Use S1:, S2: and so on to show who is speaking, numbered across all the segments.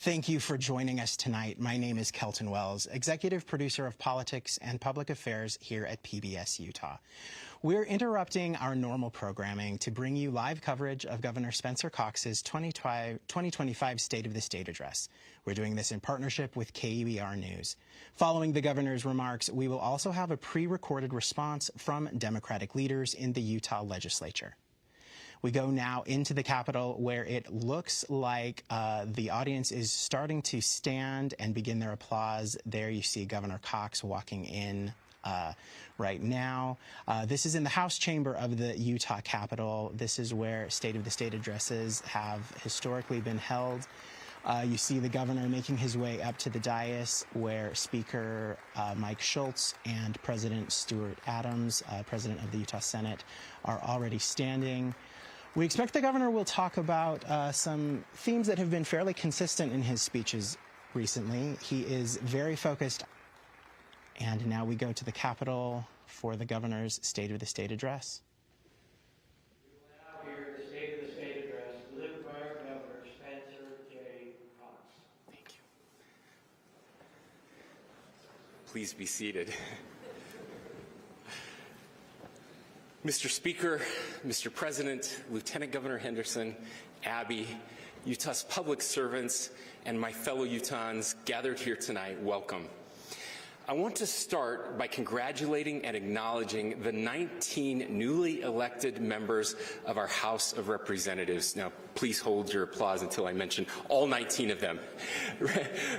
S1: Thank you for joining us tonight. My name is Kelton Wells, Executive Producer of Politics and Public Affairs here at PBS Utah. We're interrupting our normal programming to bring you live coverage of Governor Spencer Cox's 2025 State of the State Address. We're doing this in partnership with KUER News. Following the governor's remarks, we will also have a pre-recorded response from Democratic leaders in the Utah legislature. We go now into the Capitol, where it looks like the audience is starting to stand and begin their applause. There you see Governor Cox walking in right now. This is in the House chamber of the Utah Capitol. This is where State of the State addresses have historically been held. You see the governor making his way up to the dais, where Speaker Mike Schultz and President Stuart Adams, President of the Utah Senate, are already standing. We expect the governor will talk about some themes that have been fairly consistent in his speeches recently. He is very focused. And now we go to the Capitol for the governor's State of the State Address.
S2: We will now hear the State of the State Address delivered by our Governor, Spencer J. Cox.
S1: Thank you.
S3: Please be seated. Mr. Speaker, Mr. President, Lieutenant Governor Henderson, Abby, Utah's public servants, and my fellow Utahns gathered here tonight, welcome. I want to start by congratulating and acknowledging the 19 newly elected members of our House of Representatives. Now, please hold your applause until I mention all 19 of them.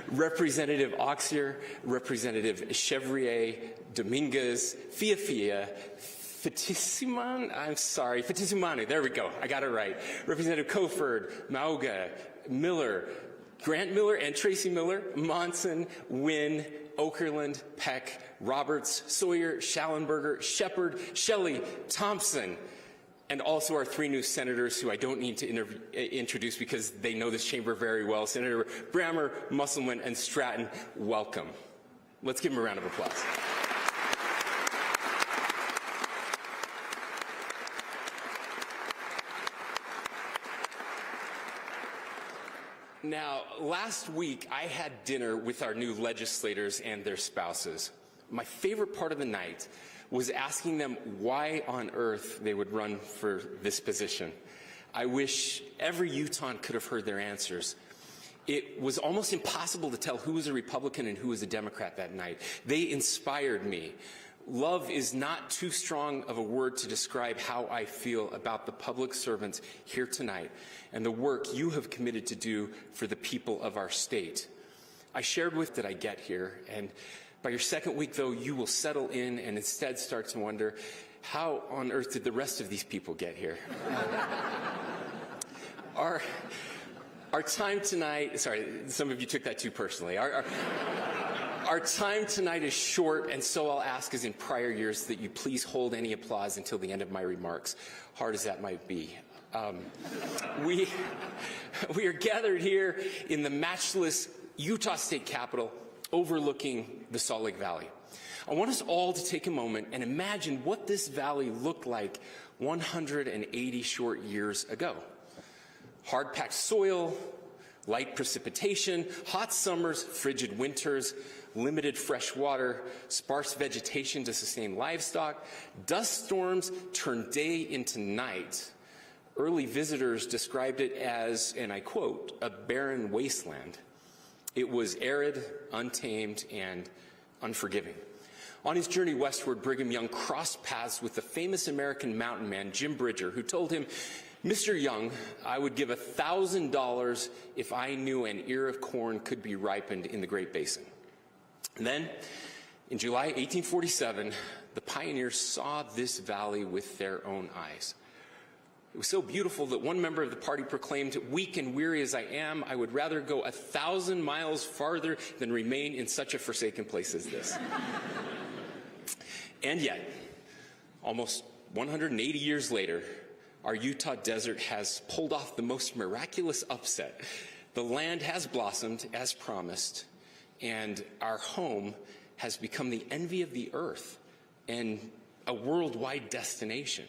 S3: Representative Auxier, Representative Chevrier, Dominguez, Fiafia, Fitissimani, there we go, I got it right. Representative Coford, Mauga, Miller, Grant Miller and Tracy Miller, Monson, Wynn, Okerlund, Peck, Roberts, Sawyer, Schallenberger, Shepard, Shelley, Thompson, and also our three new senators who I don't need to introduce because they know this chamber very well. Senator Brammer, Musselman, and Stratton, welcome. Let's give them a round of applause. Now, last week, I had dinner with our new legislators and their spouses. My favorite part of the night was asking them why on earth they would run for this position. I wish every Utahn could have heard their answers. It was almost impossible to tell who was a Republican and who was a Democrat that night. They inspired me. Love is not too strong of a word to describe how I feel about the public servants here tonight and the work you have committed to do for the people of our state. I shared with that I get here, and by your second week, though, you will settle in and instead start to wonder, how on earth did the rest of these people get here? Our time tonight, sorry, some of you took that too personally. Our time tonight is short, and so I'll ask, as in prior years, that you please hold any applause until the end of my remarks, hard as that might be. We are gathered here in the matchless Utah State Capitol overlooking the Salt Lake Valley. I want us all to take a moment and imagine what this valley looked like 180 short years ago. Hard-packed soil, light precipitation, hot summers, frigid winters, limited fresh water, sparse vegetation to sustain livestock, dust storms turned day into night. Early visitors described it as, and I quote, a barren wasteland. It was arid, untamed, and unforgiving. On his journey westward, Brigham Young crossed paths with the famous American mountain man, Jim Bridger, who told him, "Mr. Young, I would give $1,000 if I knew an ear of corn could be ripened in the Great Basin." And then, in July 1847, the pioneers saw this valley with their own eyes. It was so beautiful that one member of the party proclaimed, "Weak and weary as I am, I would rather go 1,000 miles farther than remain in such a forsaken place as this." And yet, almost 180 years later, our Utah desert has pulled off the most miraculous upset. The land has blossomed as promised, and our home has become the envy of the earth and a worldwide destination.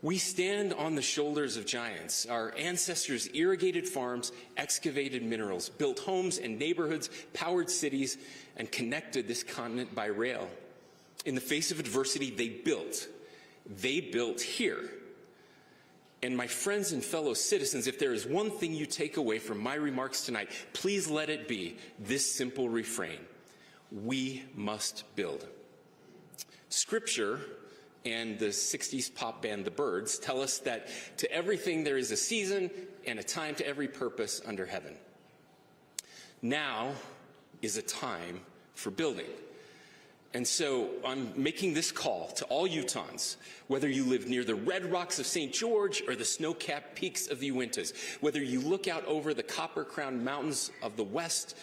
S3: We stand on the shoulders of giants. Our ancestors irrigated farms, excavated minerals, built homes and neighborhoods, powered cities, and connected this continent by rail. In the face of adversity, they built. They built here. And my friends and fellow citizens, if there is one thing you take away from my remarks tonight, please let it be this simple refrain: we must build. Scripture and the 60s pop band The Byrds tell us that to everything there is a season and a time to every purpose under heaven. Now is a time for building. And so I'm making this call to all Utahns, whether you live near the red rocks of St. George or the snow-capped peaks of the Uintas, whether you look out over the copper-crowned mountains of the west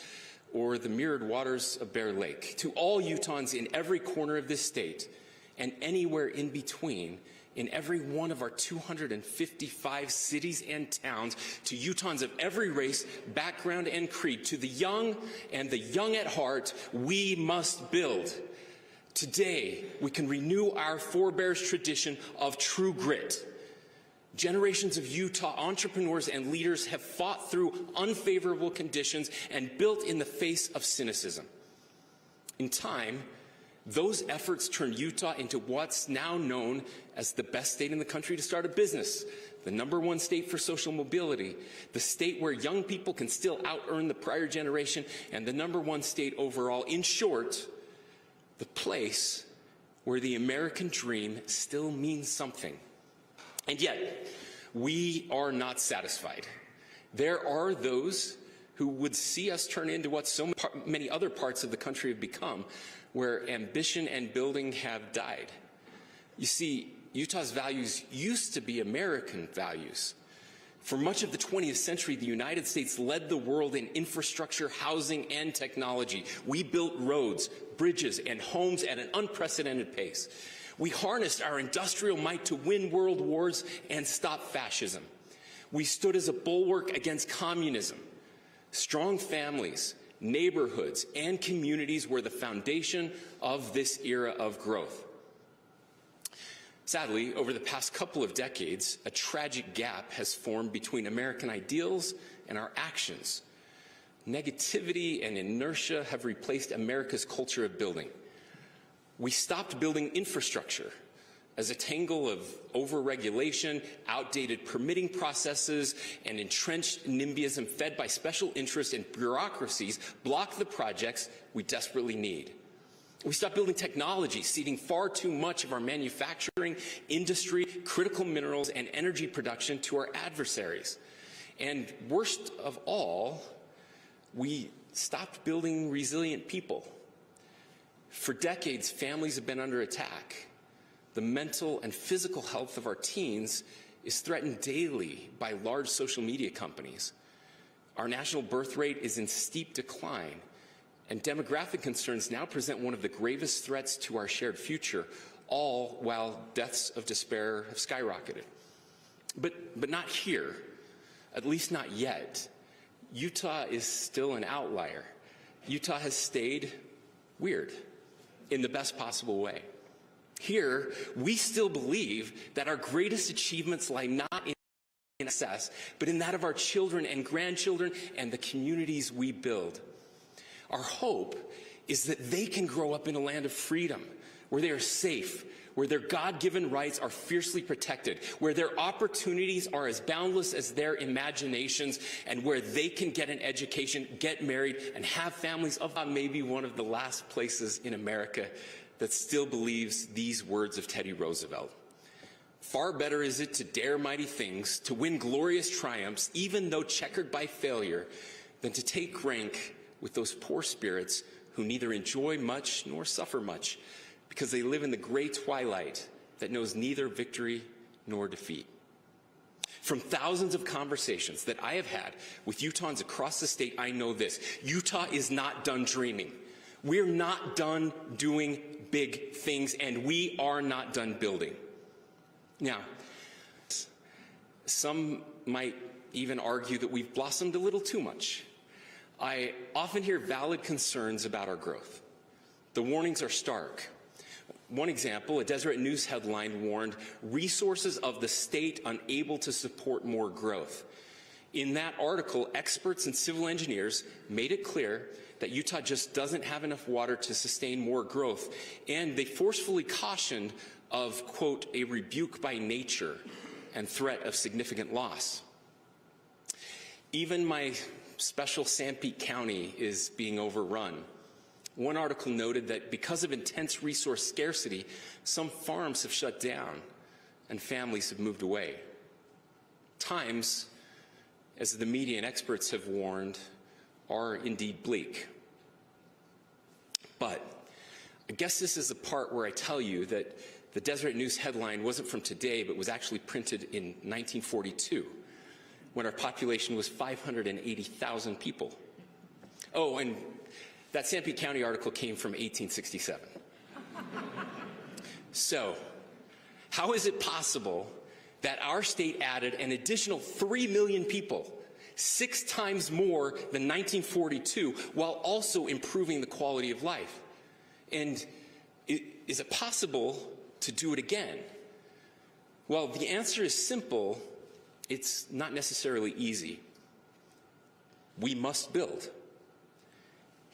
S3: or the mirrored waters of Bear Lake, to all Utahns in every corner of this state and anywhere in between, in every one of our 255 cities and towns, to Utahns of every race, background, and creed, to the young and the young at heart, we must build. Today, we can renew our forebears' tradition of true grit. Generations of Utah entrepreneurs and leaders have fought through unfavorable conditions and built in the face of cynicism. In time, those efforts turned Utah into what's now known as the best state in the country to start a business, the #1 state for social mobility, the state where young people can still out-earn the prior generation, and the #1 state overall. In short, the place where the American dream still means something. And yet, we are not satisfied. There are those who would see us turn into what so many other parts of the country have become, where ambition and building have died. You see, Utah's values used to be American values. For much of the 20th century, the United States led the world in infrastructure, housing, and technology. We built roads, bridges, and homes at an unprecedented pace. We harnessed our industrial might to win world wars and stop fascism. We stood as a bulwark against communism. Strong families, neighborhoods, and communities were the foundation of this era of growth. Sadly, over the past couple of decades, a tragic gap has formed between American ideals and our actions. Negativity and inertia have replaced America's culture of building. We stopped building infrastructure as a tangle of over-regulation, outdated permitting processes, and entrenched NIMBYism fed by special interests and bureaucracies block the projects we desperately need. We stopped building technology, ceding far too much of our manufacturing, industry, critical minerals, and energy production to our adversaries. And worst of all, we stopped building resilient people. For decades, families have been under attack. The mental and physical health of our teens is threatened daily by large social media companies. Our national birth rate is in steep decline, and demographic concerns now present one of the gravest threats to our shared future, all while deaths of despair have skyrocketed. But not here, at least not yet. Utah is still an outlier. Utah has stayed weird in the best possible way. Here, we still believe that our greatest achievements lie not in success, but in that of our children and grandchildren and the communities we build. Our hope is that they can grow up in a land of freedom, where they are safe, where their God-given rights are fiercely protected, where their opportunities are as boundless as their imaginations, and where they can get an education, get married, and have families of maybe one of the last places in America that still believes these words of Teddy Roosevelt. Far better is it to dare mighty things, to win glorious triumphs, even though checkered by failure, than to take rank with those poor spirits who neither enjoy much nor suffer much, because they live in the gray twilight that knows neither victory nor defeat. From thousands of conversations that I have had with Utahns across the state, I know this: Utah is not done dreaming. We're not done doing big things, and we are not done building. Now, some might even argue that we've blossomed a little too much. I often hear valid concerns about our growth. The warnings are stark. One example, a Deseret News headline warned, "Resources of the state unable to support more growth." In that article, experts and civil engineers made it clear that Utah just doesn't have enough water to sustain more growth, and they forcefully cautioned of, quote, "a rebuke by nature and threat of significant loss." Even my special Sanpete County is being overrun. One article noted that because of intense resource scarcity, some farms have shut down and families have moved away. Times, as the media and experts have warned, are indeed bleak. But I guess this is the part where I tell you that the Deseret News headline wasn't from today, but was actually printed in 1942, when our population was 580,000 people. Oh, and that Sanpete County article came from 1867. So, how is it possible that our state added an additional 3 million people, 6 times more than 1942, while also improving the quality of life? And is it possible to do it again? Well, the answer is simple. It's not necessarily easy. We must build.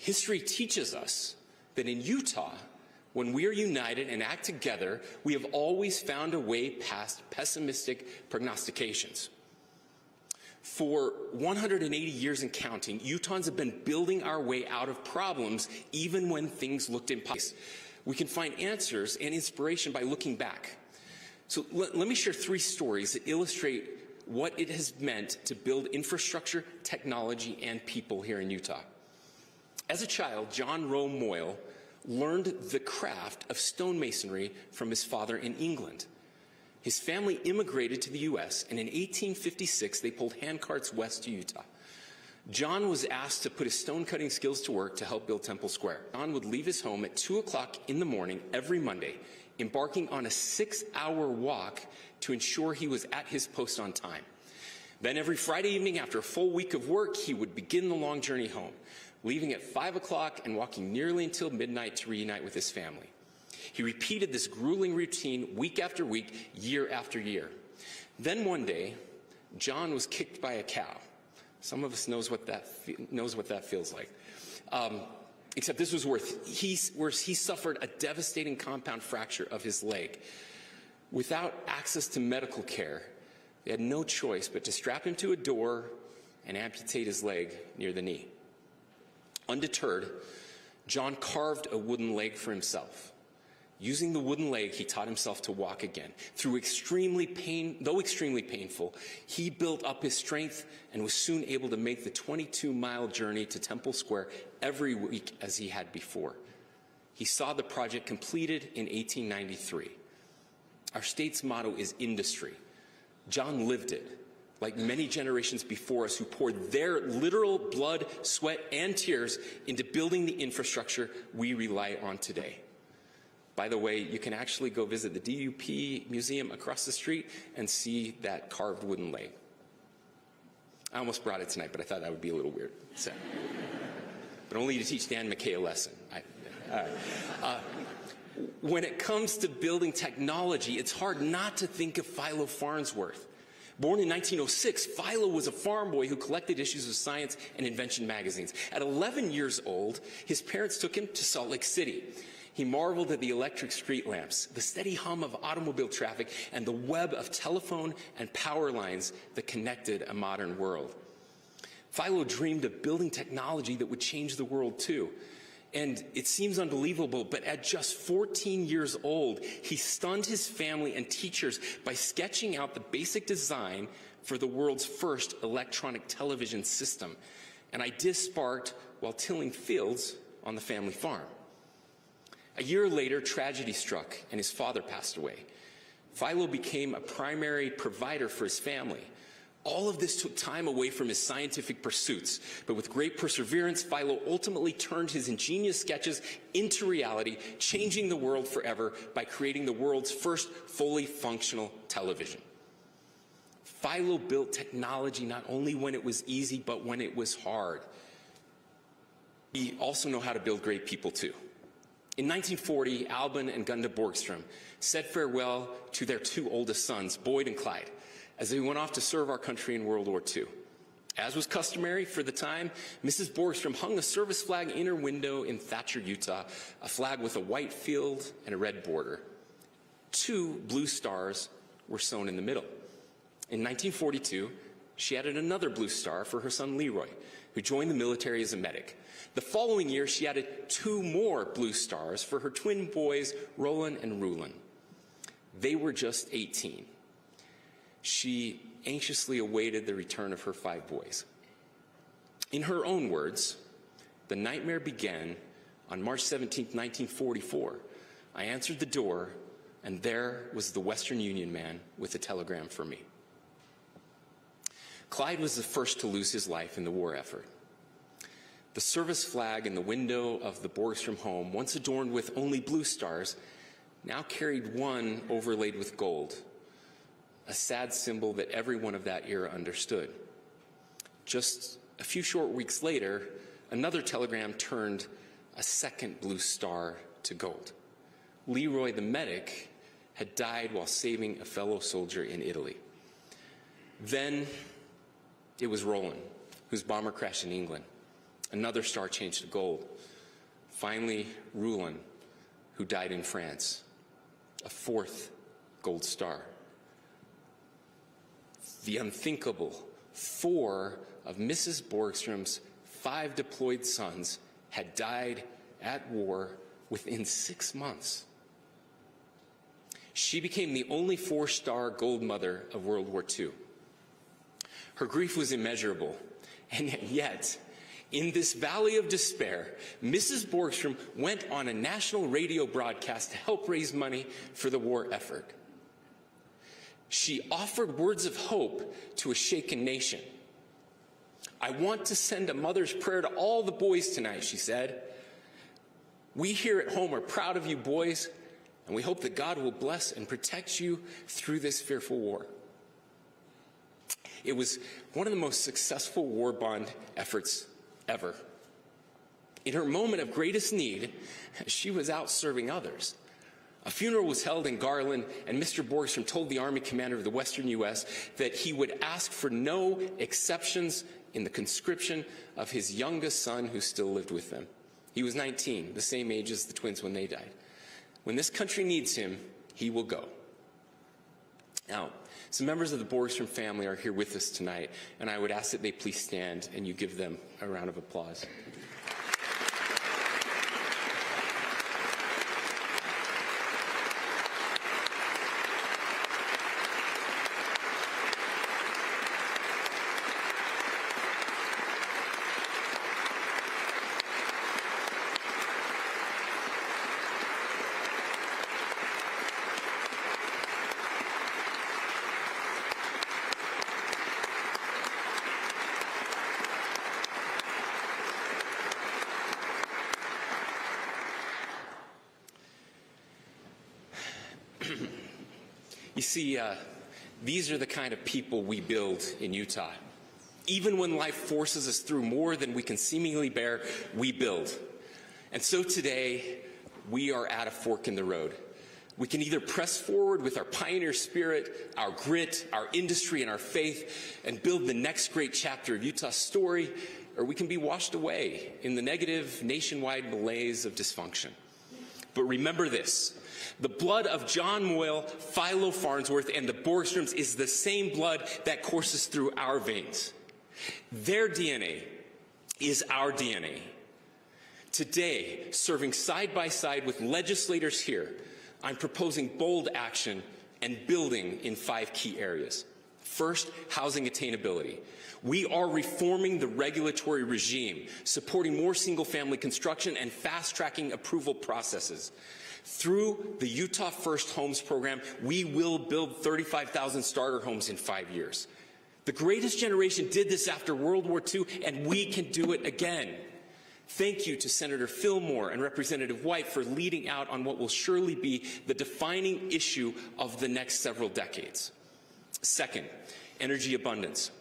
S3: History teaches us that in Utah, when we are united and act together, we have always found a way past pessimistic prognostications. For 180 years and counting, Utahns have been building our way out of problems even when things looked impossible. We can find answers and inspiration by looking back. So let me share 3 stories that illustrate what it has meant to build infrastructure, technology, and people here in Utah. As a child, John Rowe Moyle learned the craft of stonemasonry from his father in England. His family immigrated to the U.S., and in 1856, they pulled handcarts west to Utah. John was asked to put his stone-cutting skills to work to help build Temple Square. John would leave his home at 2 o'clock in the morning every Monday, embarking on a 6-hour walk to ensure he was at his post on time. Then every Friday evening, after a full week of work, he would begin the long journey home, leaving at 5 o'clock and walking nearly until midnight to reunite with his family. He repeated this grueling routine week after week, year after year. Then one day, John was kicked by a cow. Some of us knows what that feels like. Except this was worse. He suffered a devastating compound fracture of his leg. Without access to medical care, they had no choice but to strap him to a door and amputate his leg near the knee. Undeterred, John carved a wooden leg for himself. Using the wooden leg, he taught himself to walk again. Though extremely painful, he built up his strength and was soon able to make the 22-mile journey to Temple Square every week as he had before. He saw the project completed in 1893. Our state's motto is industry. John lived it, like many generations before us who poured their literal blood, sweat, and tears into building the infrastructure we rely on today. By the way, you can actually go visit the DUP museum across the street and see that carved wooden leg. I almost brought it tonight, but I thought that would be a little weird. So, but only to teach Dan McKay a lesson. When it comes to building technology, it's hard not to think of Philo Farnsworth. Born in 1906, Philo was a farm boy who collected issues of science and invention magazines. At 11 years old, his parents took him to Salt Lake City. He marveled at the electric street lamps, the steady hum of automobile traffic, and the web of telephone and power lines that connected a modern world. Philo dreamed of building technology that would change the world too. And it seems unbelievable, but at just 14 years old, he stunned his family and teachers by sketching out the basic design for the world's first electronic television system, an idea sparked while tilling fields on the family farm. A year later, tragedy struck and his father passed away. Philo became a primary provider for his family. All of this took time away from his scientific pursuits, but with great perseverance, Philo ultimately turned his ingenious sketches into reality, changing the world forever by creating the world's first fully functional television. Philo built technology not only when it was easy, but when it was hard. We also know how to build great people too. In 1940, Albin and Gunda Borgstrom said farewell to their two oldest sons, Boyd and Clyde, as they went off to serve our country in World War II. As was customary for the time, Mrs. Borgstrom hung a service flag in her window in Thatcher, Utah, a flag with a white field and a red border. 2 blue stars were sewn in the middle. In 1942, she added another blue star for her son Leroy, who joined the military as a medic. The following year, she added 2 more blue stars for her twin boys, Roland and Rulin. They were just 18. She anxiously awaited the return of her 5 boys. In her own words, the nightmare began on March 17, 1944. I answered the door, and there was the Western Union man with a telegram for me. Clyde was the first to lose his life in the war effort. The service flag in the window of the Borgstrom home, once adorned with only blue stars, now carried one overlaid with gold, a sad symbol that everyone of that era understood. Just a few short weeks later, another telegram turned a second blue star to gold. Leroy, the medic, had died while saving a fellow soldier in Italy. Then it was Roland, whose bomber crashed in England. Another star changed to gold. Finally, Rulin, who died in France. A 4th gold star. The unthinkable, 4 of Mrs. Borgstrom's 5 deployed sons had died at war within 6 months. She became the only 4-star gold mother of World War II. Her grief was immeasurable, and yet, in this valley of despair, Mrs. Borgstrom went on a national radio broadcast to help raise money for the war effort. She offered words of hope to a shaken nation. I want to send a mother's prayer to all the boys tonight, she said. We here at home are proud of you boys, and we hope that God will bless and protect you through this fearful war. It was one of the most successful war bond efforts ever. In her moment of greatest need, she was out serving others. A funeral was held in Garland, and Mr. Borgstrom told the Army commander of the Western U.S. that he would ask for no exceptions in the conscription of his youngest son who still lived with them. He was 19, the same age as the twins when they died. When this country needs him, he will go. Now, some members of the Borgstrom family are here with us tonight, and I would ask that they please stand and you give them a round of applause. You see, these are the kind of people we build in Utah. Even when life forces us through more than we can seemingly bear, we build. And so today, we are at a fork in the road. We can either press forward with our pioneer spirit, our grit, our industry, and our faith, and build the next great chapter of Utah's story, or we can be washed away in the negative nationwide malaise of dysfunction. But remember this. The blood of John Moyle, Philo Farnsworth, and the Borgstroms is the same blood that courses through our veins. Their DNA is our DNA. Today, serving side by side with legislators here, I'm proposing bold action and building in 5 key areas. First, housing attainability. We are reforming the regulatory regime, supporting more single-family construction and fast-tracking approval processes. Through the Utah First Homes program, we will build 35,000 starter homes in 5 years. The greatest generation did this after World War II, and we can do it again. Thank you to Senator Fillmore and Representative White for leading out on what will surely be the defining issue of the next several decades. Second, energy abundance.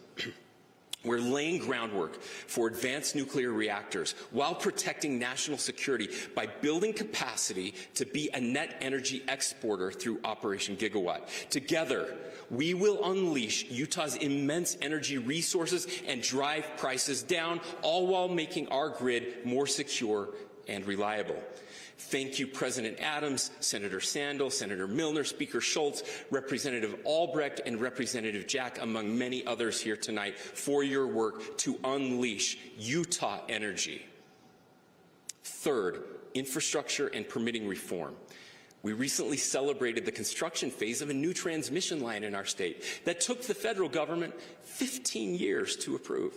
S3: We're laying groundwork for advanced nuclear reactors while protecting national security by building capacity to be a net energy exporter through Operation Gigawatt. Together, we will unleash Utah's immense energy resources and drive prices down, all while making our grid more secure and reliable. Thank you, President Adams, Senator Sandel, Senator Milner, Speaker Schultz, Representative Albrecht, and Representative Jack, among many others here tonight, for your work to unleash Utah energy. Third, infrastructure and permitting reform. We recently celebrated the construction phase of a new transmission line in our state that took the federal government 15 years to approve.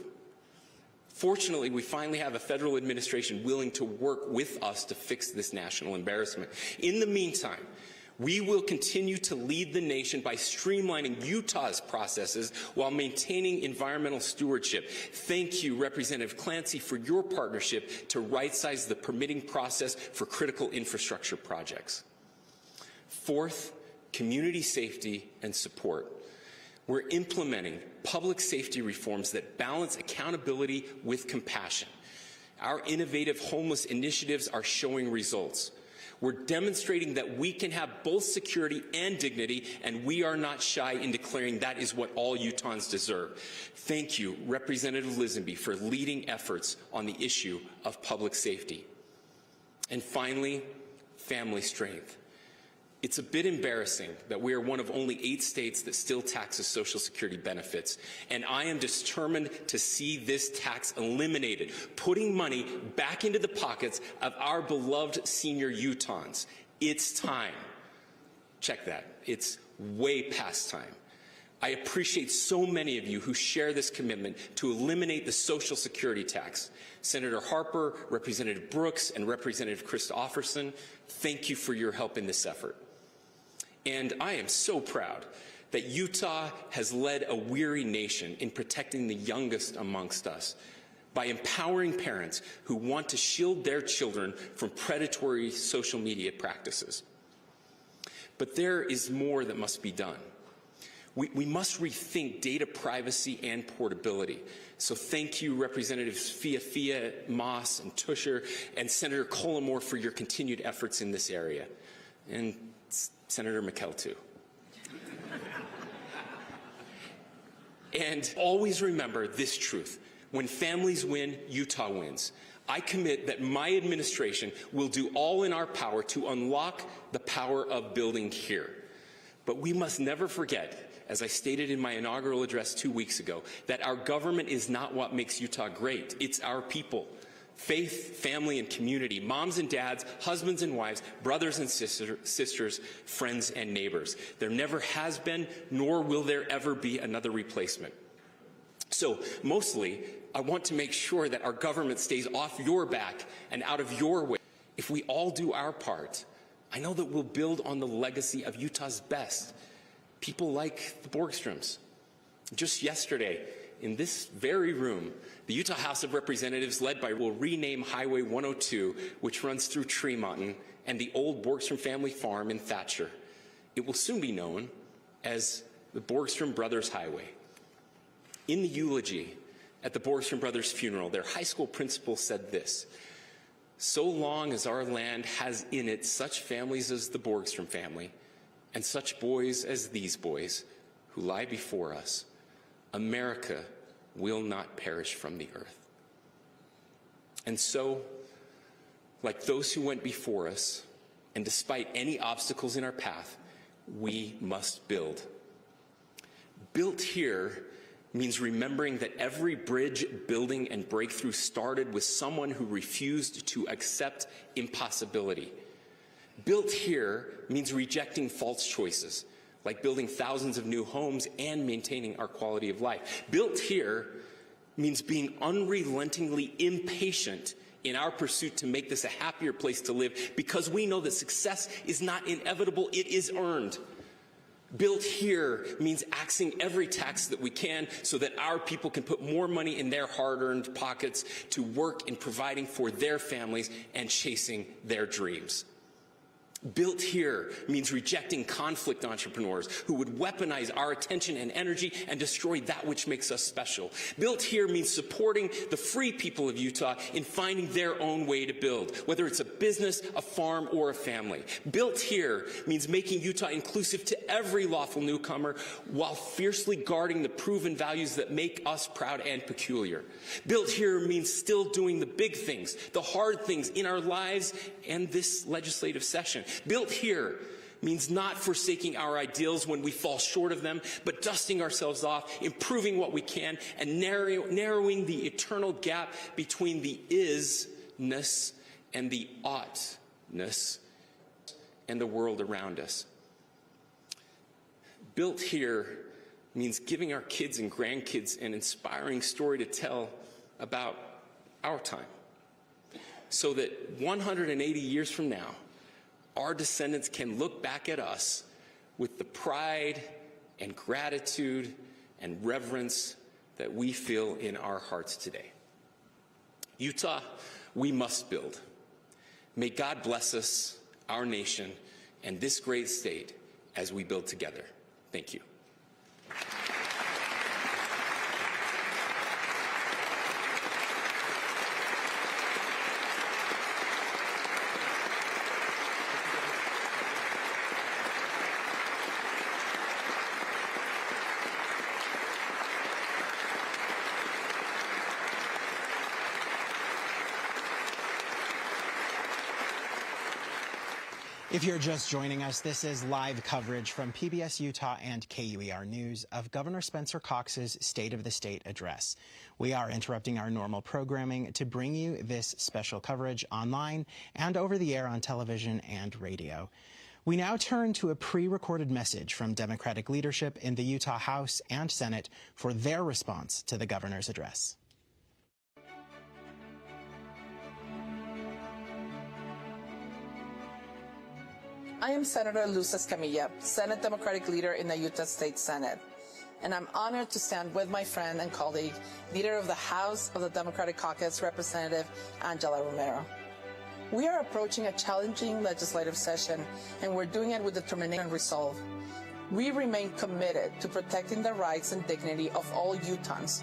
S3: Fortunately, we finally have a federal administration willing to work with us to fix this national embarrassment. In the meantime, we will continue to lead the nation by streamlining Utah's processes while maintaining environmental stewardship. Thank you, Representative Clancy, for your partnership to right-size the permitting process for critical infrastructure projects. Fourth, community safety and support. We're implementing public safety reforms that balance accountability with compassion. Our innovative homeless initiatives are showing results. We're demonstrating that we can have both security and dignity, and we are not shy in declaring that is what all Utahns deserve. Thank you, Representative Lisenby, for leading efforts on the issue of public safety. And finally, family strength. It's a bit embarrassing that we are one of only 8 states that still taxes Social Security benefits, and I am determined to see this tax eliminated, putting money back into the pockets of our beloved senior Utahns. It's time. Check that. It's way past time. I appreciate so many of you who share this commitment to eliminate the Social Security tax. Senator Harper, Representative Brooks, and Representative Christofferson, thank you for your help in this effort. And I am so proud that Utah has led a weary nation in protecting the youngest amongst us by empowering parents who want to shield their children from predatory social media practices. But there is more that must be done. We must rethink data privacy and portability. So thank you, Representatives Fia, Moss, and Tusher, and Senator Collimore for your continued efforts in this area. And Senator McKell, too. And always remember this truth. When families win, Utah wins. I commit that my administration will do all in our power to unlock the power of building here. But we must never forget, as I stated in my inaugural address 2 weeks ago, that our government is not what makes Utah great. It's our people. Faith, family, and community, moms and dads, husbands and wives, brothers and sisters, friends and neighbors. There never has been, nor will there ever be another replacement. So, mostly, I want to make sure that our government stays off your back and out of your way. If we all do our part, I know that we'll build on the legacy of Utah's best, people like the Borgstroms. Just yesterday, in this very room, the Utah House of Representatives, led by, will rename Highway 102, which runs through Tremonton, and the old Borgstrom family farm in Thatcher. It will soon be known as the Borgstrom Brothers Highway. In the eulogy at the Borgstrom Brothers' funeral, their high school principal said this: "So long as our land has in it such families as the Borgstrom family, and such boys as these boys who lie before us, America will not perish from the earth." And so, like those who went before us, and despite any obstacles in our path, we must build. Built here means remembering that every bridge, building, and breakthrough started with someone who refused to accept impossibility. Built here means rejecting false choices, like building thousands of new homes and maintaining our quality of life. Built here means being unrelentingly impatient in our pursuit to make this a happier place to live, because we know that success is not inevitable, it is earned. Built here means axing every tax that we can so that our people can put more money in their hard-earned pockets to work in providing for their families and chasing their dreams. Built here means rejecting conflict entrepreneurs who would weaponize our attention and energy and destroy that which makes us special. Built here means supporting the free people of Utah in finding their own way to build, whether it's a business, a farm, or a family. Built here means making Utah inclusive to every lawful newcomer while fiercely guarding the proven values that make us proud and peculiar. Built here means still doing the big things, the hard things in our lives and this legislative session. Built here means not forsaking our ideals when we fall short of them, but dusting ourselves off, improving what we can, and narrowing the eternal gap between the is-ness and the ought-ness and the world around us. Built here means giving our kids and grandkids an inspiring story to tell about our time, so that 180 years from now, our descendants can look back at us with the pride and gratitude and reverence that we feel in our hearts today. Utah, we must build. May God bless us, our nation, and this great state as we build together. Thank you.
S1: If you're just joining us, this is live coverage from PBS Utah and KUER News of Governor Spencer Cox's State of the State address. We are interrupting our normal programming to bring you this special coverage online and over the air on television and radio. We now turn to a pre-recorded message from Democratic leadership in the Utah House and Senate for their response to the governor's address.
S4: I am Senator Luz Escamilla, Senate Democratic leader in the Utah State Senate, and I'm honored to stand with my friend and colleague, leader of the House of the Democratic Caucus, Representative Angela Romero. We are approaching a challenging legislative session, and we're doing it with determination and resolve. We remain committed to protecting the rights and dignity of all Utahns,